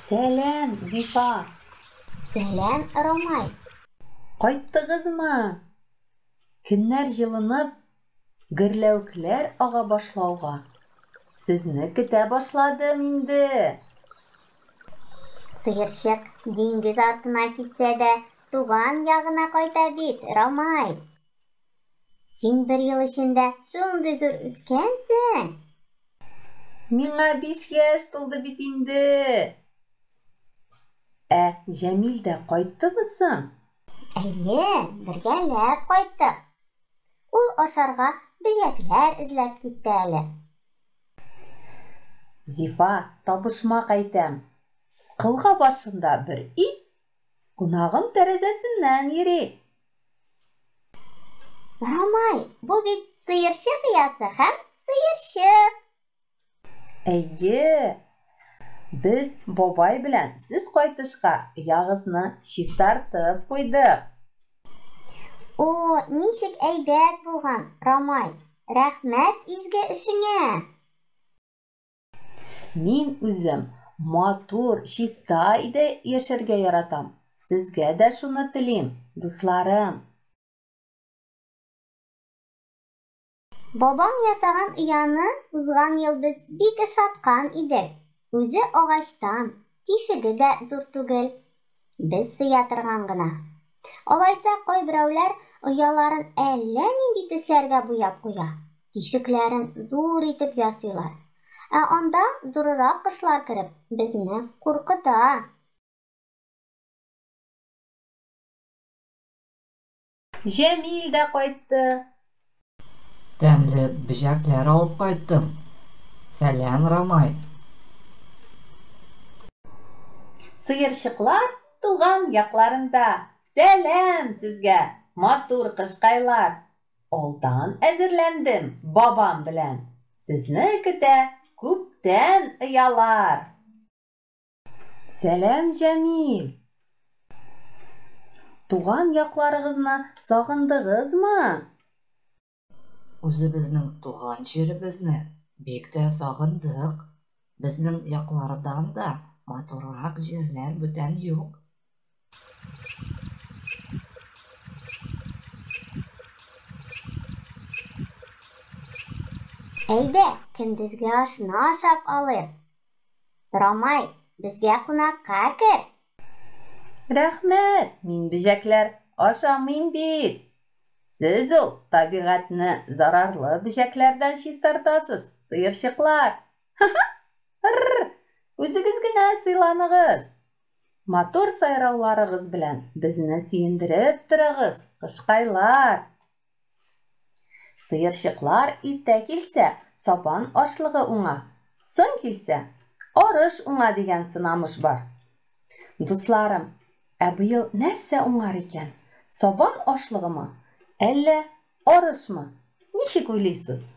Сәлем, Зифа. Сәлем, Ромай. Кайттыгызмы? Көннәр җылынып, гөрләүкләр ага башлауга. Сезне көтә башладым инде. Сыерчык диңгез артына китсә дә, туган ягына кайта бит, Ромай. Син 1 ел эчендә шундый зур үскәнсең. Миңа 5 яшь тулды бит инде. Җәмил дә кайттымы соң? Әйе, бергәләп кайттык. Ул ашарга бөҗәкләр эзләп китте әле. Зифа, табышмак әйтәм. Кылга башында бер ит, кунагым тәрәзәсеннән йөри. Ромай, бу бит сыерчык ясы һәм сыерчык. Әйе. Без бабай белән сез кайтышка ягызны чистартып куйдык. О, ничек әйбәт булган, Ромай. Рәхмәт изге эшеңә. Мин үзем матур, чиста иде яшәргә яратам. Сезгә дә шуны телим, дусларым. Бабам ясаган ыяны узган ел без бик ошаткан идек. Үзе агачтан, тишеге дә зур түгел. Без сыя торган гына. Алайса кайберәүләр ыяларын әллә нинди төсләргә буяп куя. Тишекләрен зур итеп ясыйлар. Анда зуррак кошлар кереп, безне куркыта. Җәмил дә кайтты. Тәмле бөҗәкләр алып кайттым. Сәлам, Ромай. Сыерчыклар туган якларында. Сәлам сезгә, матур кышкайлар. Алдан әзерләндем бабам белән. Сезне көтә күптән ыялар. Сәлам, Җәмил. Туган якларыгызны сагындыгызмы? Үзебезнең туган җиребезне бик тә сагындык. Безнең яклардан да матуррак җирләр бүтән юк. Әйдә, көндезге ашны ашап алыйк. Ромай, безгә кунакка кер. Рәхмәт, мин бөҗәкләр ашамыйм бит. Сез ул табигатьне зарарлы бөҗәкләрдән чистартасыз, сыерчыклар. Үзегез генә сыйланыгыз. Матур сайрауларыгыз белән безне сөендереп торыгыз, кышкайлар. Сыерчыклар иртә килсә, сабан ашлыгы уңа. Соң килсә, арыш уңа дигән сынамыш бар. Дусларым, быел нәрсә уңар икән? Сабан ашлыгымы? Әллә арышмы? Ничек уйлыйсыз?